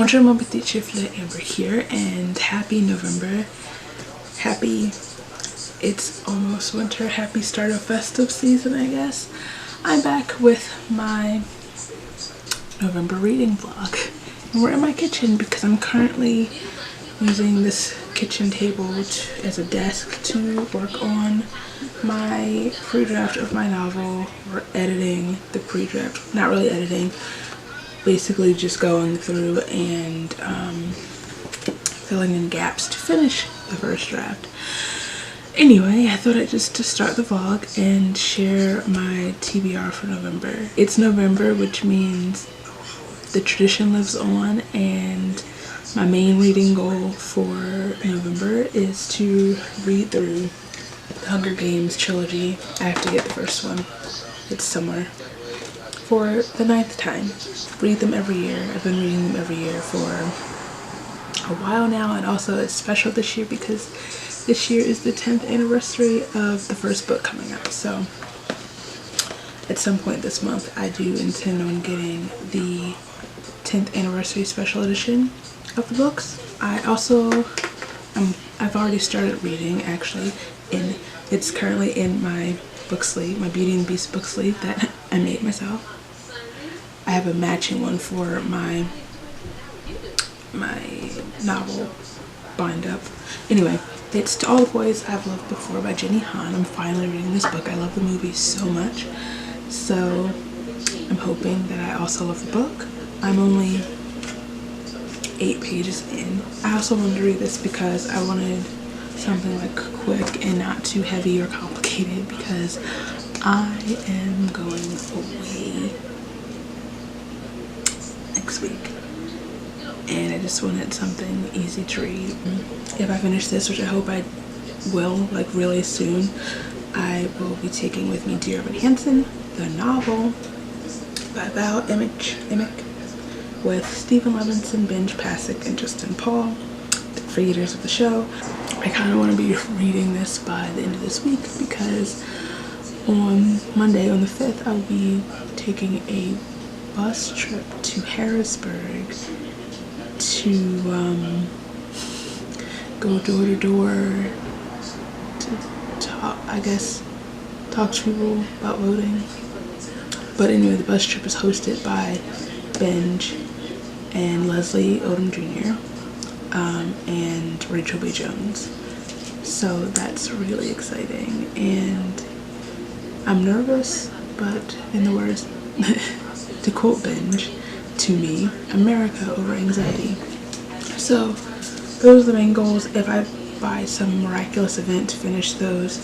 Bonjour mon petit chiflet, Amber here, and happy November. Happy, it's almost winter, happy start of festive season, I guess. I'm back with my November reading vlog. And we're in my kitchen because I'm currently using this kitchen table as a desk to work on my pre-draft of my novel. We're editing the pre-draft, not really editing, basically just going through and filling in gaps to finish the first draft. Anyway, I thought I'd just to start the vlog and share my TBR for November. It's November, which means the tradition lives on, and my main reading goal for November is to read through the Hunger Games trilogy. I have to get the first one. It's somewhere. For the 9th time. Read them every year. I've been reading them every year for a while now, and also it's special this year because this year is the 10th anniversary of the first book coming out. So at some point this month I do intend on getting the 10th anniversary special edition of the books. I also I've already started reading, actually, and it's currently in my book sleeve, my Beauty and the Beast book sleeve that I made myself. I have a matching one for my novel bind up. Anyway, it's To All the Boys I've Loved Before by Jenny Han. I'm finally reading this book. I love the movie so much, so I'm hoping that I also love the book. I'm only 8 pages in. I also wanted to read this because I wanted something like quick and not too heavy or complicated, because I am going away next week and I just wanted something easy to read. If I finish this, which I hope I will, like really soon, I will be taking with me Dear Evan Hansen, the novel by Val Emick, with Stephen Levinson, Benj Pasek, and Justin Paul, for readers of the show. I kind of want to be reading this by the end of this week because on Monday, on the 5th, I'll be taking a bus trip to Harrisburg to go door to door to talk, I guess, talk to people about voting. But anyway, the bus trip is hosted by Benj and Leslie Odom Jr. And Rachel B. Jones. So that's really exciting, and I'm nervous, but in the words, to quote Benj, to me, America over anxiety. So those are the main goals. If I by some miraculous event finish those,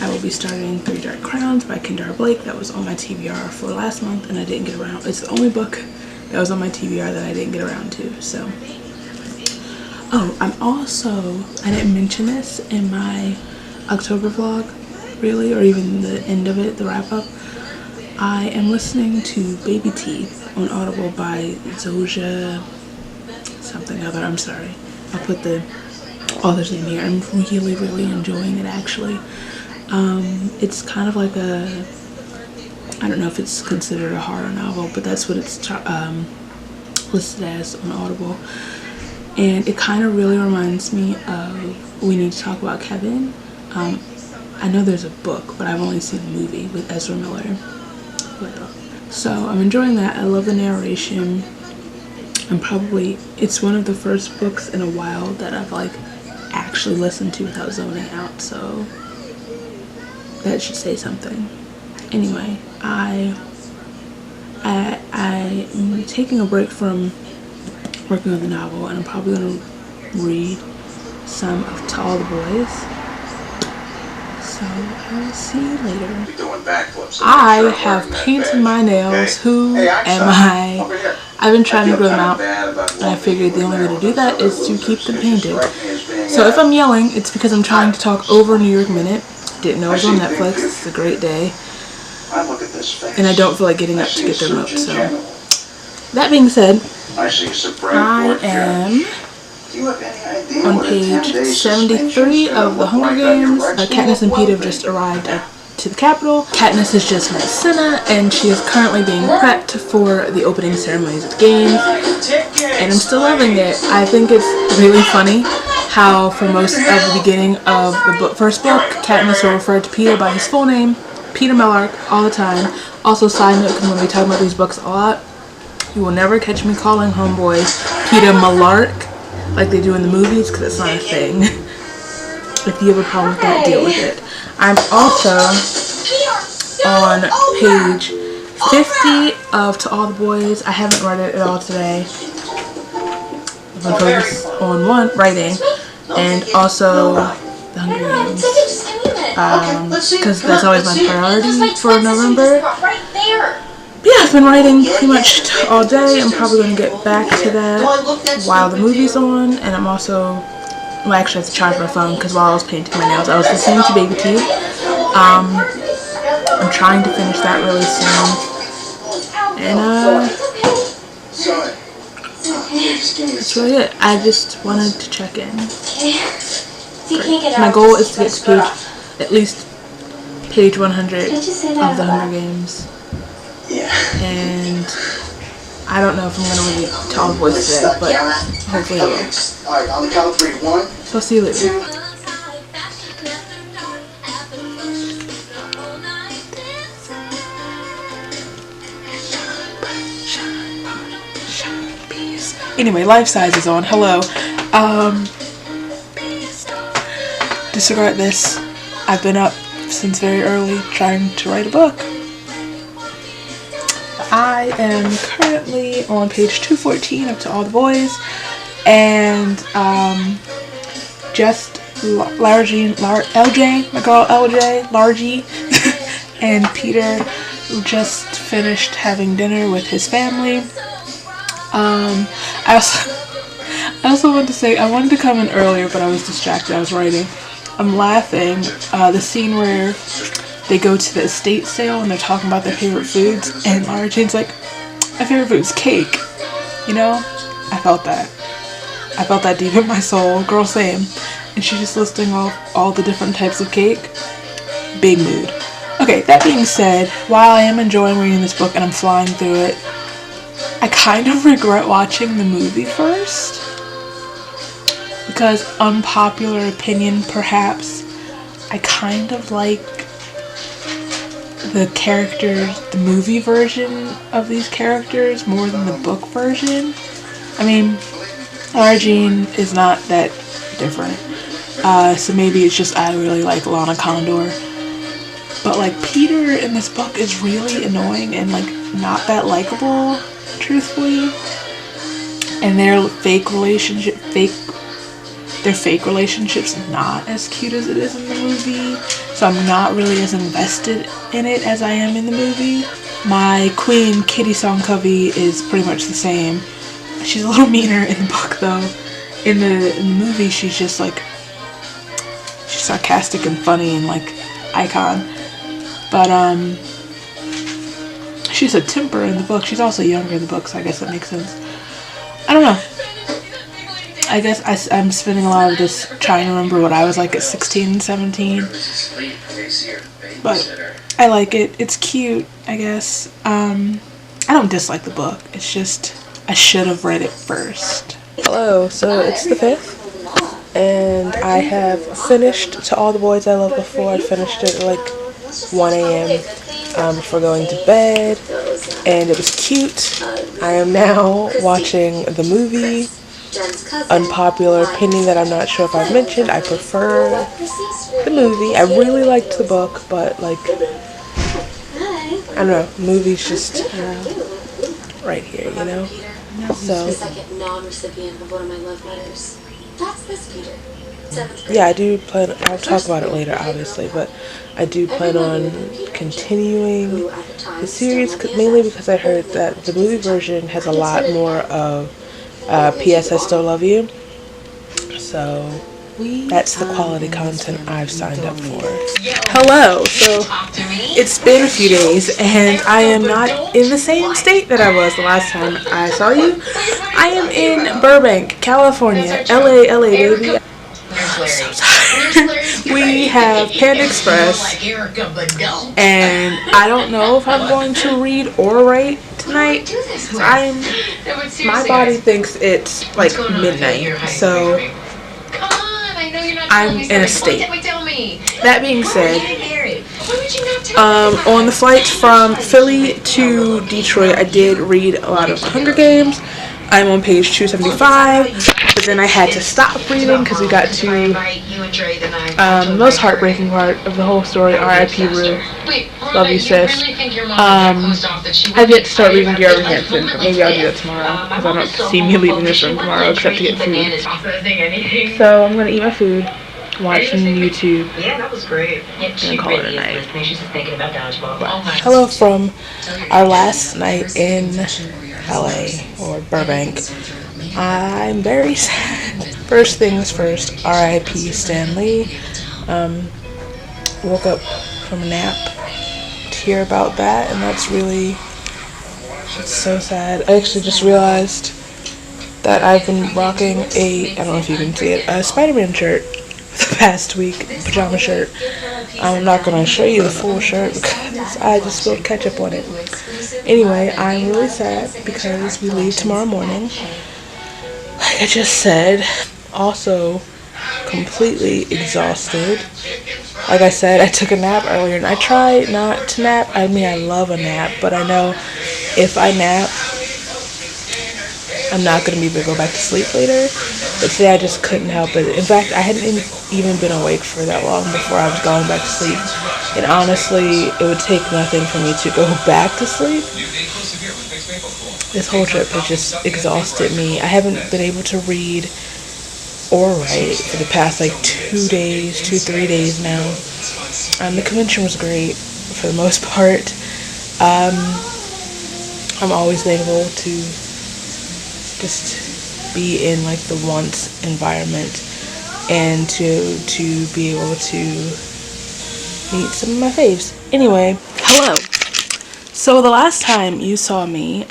I will be starting 3 Dark Crowns by Kendra Blake. That was on my TBR for last month and I didn't get around. It's the only book that was on my TBR that I didn't get around to. So, oh, I didn't mention this in my October vlog, really, or even the end of it, the wrap up. I am listening to Baby Teeth on Audible by Zoja something other. I'm sorry. I'll put the author's name here. I'm really enjoying it, actually. It's kind of like a, I don't know if it's considered a horror novel, but that's what it's listed as on Audible. And it kind of really reminds me of We Need to Talk About Kevin. I know there's a book, but I've only seen the movie with Ezra Miller. So I'm enjoying that. I love the narration. It's one of the first books in a while that I've like actually listened to without zoning out, so that should say something. Anyway, I'm taking a break from working on the novel, and I'm probably going to read some of To All the Boys. So I'll see you later. I have painted my nails. Who am I? I've been trying to grow them out, and I figured the only way to do that is to keep them painted. So if I'm yelling, it's because I'm trying to talk over New York Minute. Didn't know it was on Netflix. It's a great day. And I don't feel like getting up to get the remote. So that being said, I am on page 73 of The Hunger Games. Katniss and Pete have just arrived to the Capitol. Katniss has just met Cinna, and she is currently being prepped for the opening ceremonies of the games, and I'm still loving it. I think it's really funny how for most of the beginning of the first book, Katniss will refer to Peter by his full name, Peter Mellark, all the time. Also, side note, because when we talk about these books a lot, you will never catch me calling homeboy Peter Mellark like they do in the movies, because it's not a thing. If you have a problem with that, deal with it. I'm also on page 50 of To All the Boys. I haven't read it at all today. I'm going to focus on writing, and also The Hunger Games, because that's always my priority for November. Yeah, I've been writing pretty much all day. I'm probably going to get back to that while the movie's on, and I'm also, well, actually I have to charge my phone because while I was painting my nails, I was listening to Baby T. I'm trying to finish that really soon, and that's really it. I just wanted to check in. My goal is to get to at least page 100 of The Hunger Games. And I don't know if I'm going to read To All the Boys today, but hopefully I will. Alright, on the count of 3. 1. So I'll see you later. Anyway, Life Size is on. Hello. Disregard this. I've been up since very early trying to write a book. I am currently on page 214 of To All the Boys, and just LJ, my girl LJ, Largie, and Peter just finished having dinner with his family. I also wanted to say, I wanted to come in earlier, but I was distracted. I was writing. I'm laughing. The scene where they go to the estate sale and they're talking about their favorite foods, and Lara Jane's like, my favorite food is cake. You know? I felt that. I felt that deep in my soul. Girl, same. And she's just listing off all the different types of cake. Big mood. Okay, that being said, while I am enjoying reading this book and I'm flying through it, I kind of regret watching the movie first. Because, unpopular opinion perhaps, I kind of like the characters, the movie version of these characters more than the book version. I mean, Lara Jean is not that different. So maybe it's just I really like Lana Condor. But like Peter in this book is really annoying and like not that likable, truthfully. And their fake relationship's not as cute as it is in the movie, so I'm not really as invested in it as I am in the movie. My queen, Kitty Songcovey, is pretty much the same. She's a little meaner in the book, though. In the movie, she's just like, she's sarcastic and funny and like icon. But she's a temper in the book. She's also younger in the book, so I guess that makes sense. I don't know. I guess I'm spending a lot of this trying to remember what I was like at 16 and 17. But I like it. It's cute, I guess. I don't dislike the book. It's just I should have read it first. Hello, so it's the 5th. And I have finished To All the Boys I Loved Before. I finished it at like 1 a.m. Before going to bed. And it was cute. I am now watching the movie. Unpopular opinion that I'm not sure if I've mentioned, I prefer the movie. I really liked the book, but like, I don't know, the movie's just right here, you know? So yeah, I do plan, I'll talk about it later obviously, but I do plan on continuing the series, mainly because I heard that the movie version has a lot more of P.S. I Still Love You. So that's the quality content I've signed up for. Hello. So it's been a few days and I am not in the same state that I was the last time I saw you. I am in Burbank, California. LA baby. so tired. We have Panda Express, and I don't know if I'm going to read or write tonight. My body thinks it's like midnight, so I'm in a state. That being said, on the flights from Philly to Detroit, I did read a lot of Hunger Games. I'm on page 275, but then I had to stop reading because we got to the most heartbreaking part of the whole story, R.I.P. Rue. Love you, sis. I've yet to start reading Dear Evan Hansen, but maybe I'll do that tomorrow because I don't see me leaving this room tomorrow except to get food. So I'm going to eat my food, watch some YouTube, and call it a night. Hello from our last night in LA or Burbank. I'm very sad. First things first, R.I.P. Stan Lee. Woke up from a nap to hear about that, and it's so sad. I actually just realized that I've been rocking I don't know if you can see it, a Spider-Man shirt for the past week, pajama shirt. I'm not going to show you the full shirt because I just spilled ketchup on it. Anyway, I'm really sad because we leave tomorrow morning. Like I just said, also completely exhausted. Like I said, I took a nap earlier, and I try not to nap. I mean, I love a nap, but I know if I nap, I'm not going to be able to go back to sleep later. But today I just couldn't help it. In fact, I hadn't even been awake for that long before I was going back to sleep. And honestly, it would take nothing for me to go back to sleep. This whole trip has just exhausted me. I haven't been able to read or write for the past like 3 days now. The convention was great for the most part. I'm always able to just be in like the once environment and to be able to meet some of my faves. Anyway, hello. So the last time you saw me,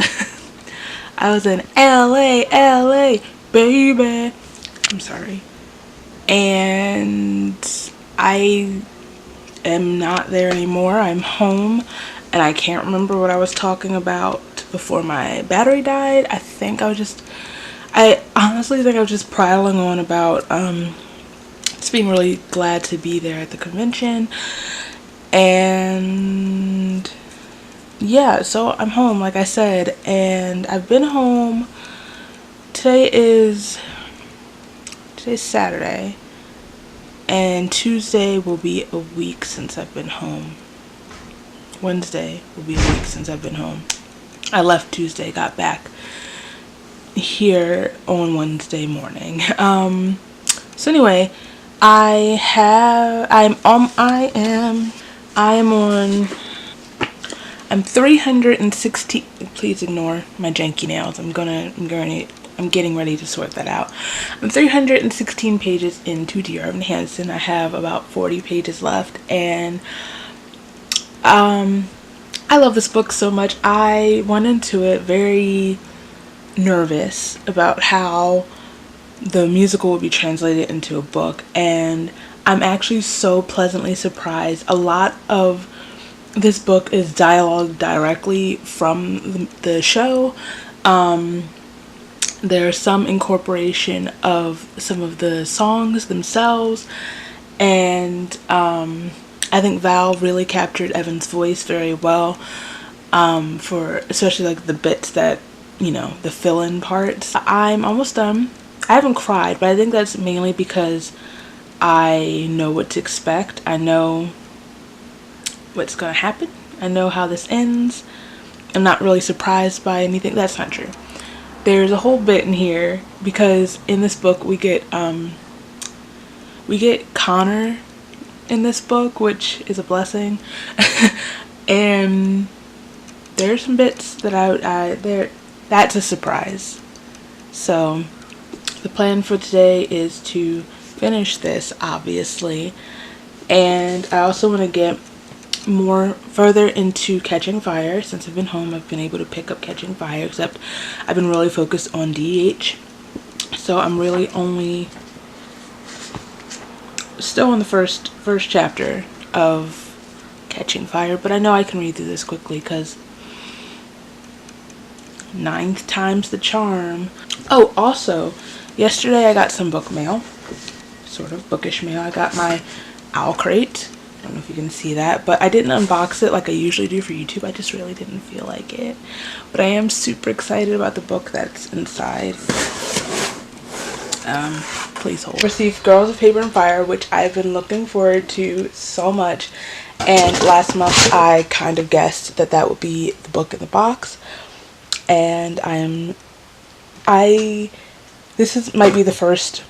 I was in LA, baby. I'm sorry. And I am not there anymore. I'm home, and I can't remember what I was talking about before my battery died. I honestly think I was just prattling on about just being really glad to be there at the convention. And yeah, so I'm home, like I said, and I've been home. Today's Saturday, and Tuesday will be a week since I've been home. Wednesday will be a week since I've been home. I left Tuesday, got back here on Wednesday morning. So anyway, I'm on 360. Please ignore my janky nails. I'm getting ready to sort that out. I'm 316 pages into Dear Evan Hansen. I have about 40 pages left, and I love this book so much. I went into it very nervous about how the musical would be translated into a book, and I'm actually so pleasantly surprised. A lot of this book is dialogue directly from the show. There's some incorporation of some of the songs themselves, and I think Val really captured Evan's voice very well, for especially like the bits that, the fill-in parts. I'm almost done. I haven't cried, but I think that's mainly because I know what to expect. I know what's gonna happen. I know how this ends. I'm not really surprised by anything. That's not true. There's a whole bit in here because in this book we get Connor in this book, which is a blessing. And there's some bits that that's a surprise. So the plan for today is to finish this, obviously, and I also want to get further into Catching Fire. Since I've been home, I've been able to pick up Catching Fire, except I've been really focused on DH, so I'm really only still in the first chapter of Catching Fire, but I know I can read through this quickly because 9th time's the charm. Oh, also, yesterday I got some book mail, sort of bookish mail. I got my Owl Crate. I don't know if you can see that, but I didn't unbox it like I usually do for YouTube. I just really didn't feel like it. But I am super excited about the book that's inside. Please hold. Received Girls of Paper and Fire, which I've been looking forward to so much. And last month I kind of guessed that that would be the book in the box. And this might be the first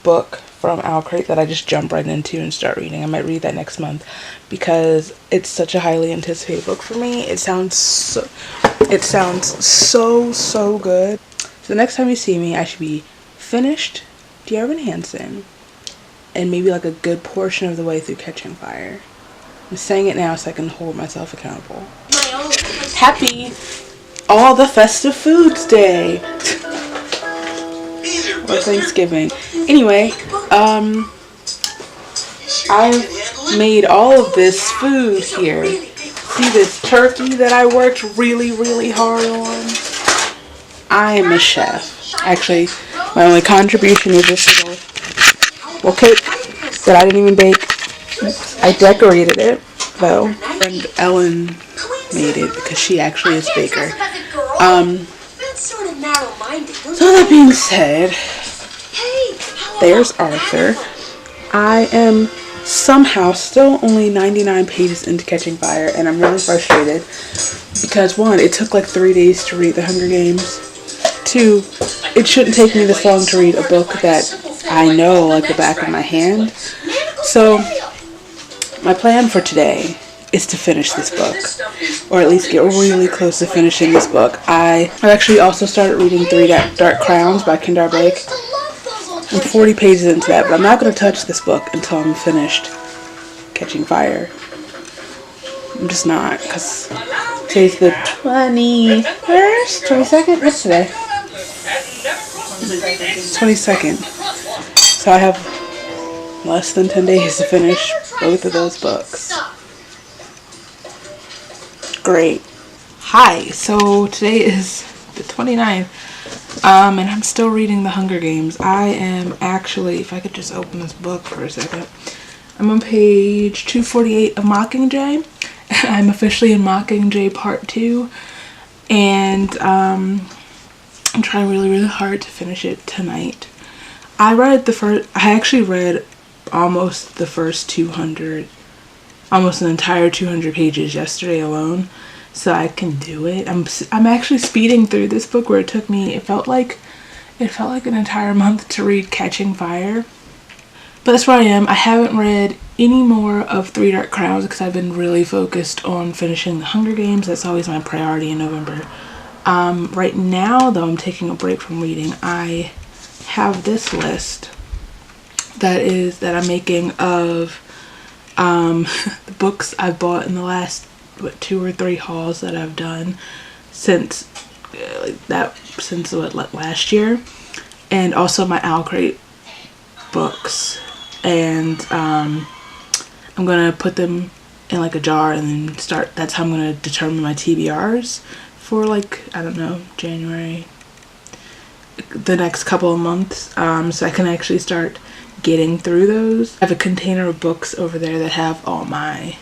book from Owl Crate that I just jump right into and start reading. I might read that next month because it's such a highly anticipated book for me. It sounds so good. So the next time you see me, I should be finished Dear Evan Hansen and maybe like a good portion of the way through Catching Fire. I'm saying it now so I can hold myself accountable. Happy All the Festive Foods Day or Thanksgiving. Anyway, I've made all of this food here. See this turkey that I worked really, really hard on? I am a chef. Actually, my only contribution is this little cake that I didn't even bake. I decorated it, though. Friend Ellen made it because she actually is a baker. So that being said, there's Arthur. I am somehow still only 99 pages into Catching Fire, and I'm really frustrated because 1, it took like 3 days to read The Hunger Games. 2, it shouldn't take me this long to read a book that I know like the back of my hand. So my plan for today is to finish this book, or at least get really close to finishing this book. I've actually also started reading 3 Dark Crowns by Kendar Blake. I'm 40 pages into that, but I'm not going to touch this book until I'm finished Catching Fire. I'm just not, because today's the 21st? 22nd? What's today? 22nd. So I have less than 10 days to finish both of those books. Great. Hi, so today is the 29th. And I'm still reading The Hunger Games. I am actually, if I could just open this book for a second. I'm on page 248 of Mockingjay. I'm officially in Mockingjay Part 2. And I'm trying really, really hard to finish it tonight. I actually read almost the first 200, almost an entire 200 pages yesterday alone. So I can do it. I'm actually speeding through this book where it took me, it felt like an entire month to read Catching Fire. But that's where I am. I haven't read any more of 3 Dark Crowns because I've been really focused on finishing The Hunger Games. That's always my priority in November. Right now, though, I'm taking a break from reading. I have this list that I'm making of the books I've bought in the last 2 or 3 hauls that I've done since last year, and also my Owl Crate books, and I'm gonna put them in like a jar and then that's how I'm gonna determine my TBRs for, like, I don't know, January, the next couple of months, so I can actually start getting through those. I have a container of books over there that have all my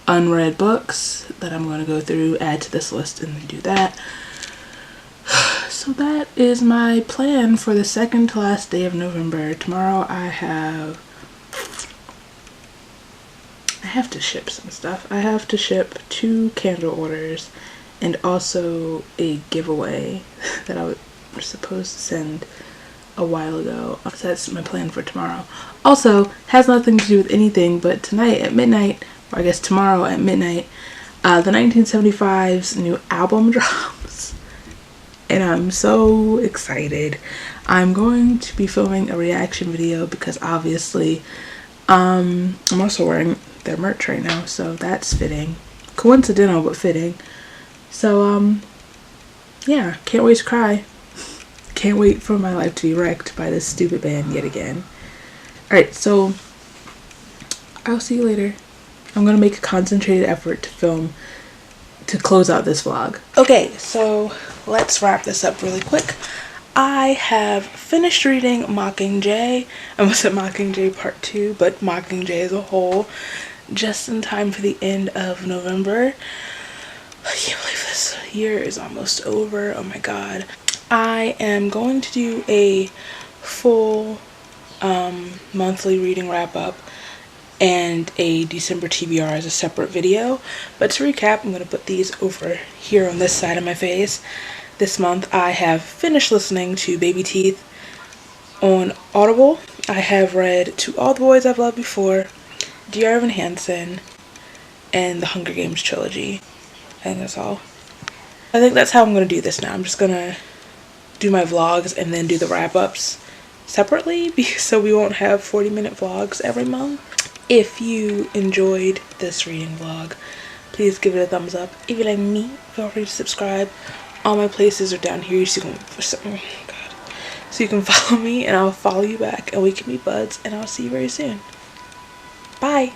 unread books that I'm going to go through, add to this list, and then do that. So that is my plan for the second to last day of November. Tomorrow I have to ship some stuff. I have to ship 2 candle orders and also a giveaway that I was supposed to send a while ago. So that's my plan for tomorrow. Also, has nothing to do with anything, but tonight at midnight, or I guess tomorrow at midnight, the 1975's new album drops, and I'm so excited. I'm going to be filming a reaction video because obviously I'm also wearing their merch right now, so that's fitting. Coincidental, but fitting. So yeah, can't wait to cry. Can't wait for my life to be wrecked by this stupid band yet again. Alright, so I'll see you later. I'm gonna make a concentrated effort to film to close out this vlog. Okay, so let's wrap this up really quick. I have finished reading Mockingjay. I almost said Mockingjay Part 2, but Mockingjay as a whole, just in time for the end of November. I can't believe this year is almost over. Oh my god. I am going to do a full monthly reading wrap up and a December TBR as a separate video. But to recap, I'm going to put these over here on this side of my face. This month I have finished listening to Baby Teeth on Audible. I have read To All the Boys I've Loved Before, Dear Evan Hansen, and the Hunger Games trilogy. I think that's all. I think that's how I'm going to do this now. I'm just going to do my vlogs and then do the wrap-ups separately, so we won't have 40-minute vlogs every month. If you enjoyed this reading vlog, please give it a thumbs up. If you like me, feel free to subscribe. All my places are down here so you can follow me and I'll follow you back and we can be buds, and I'll see you very soon. Bye!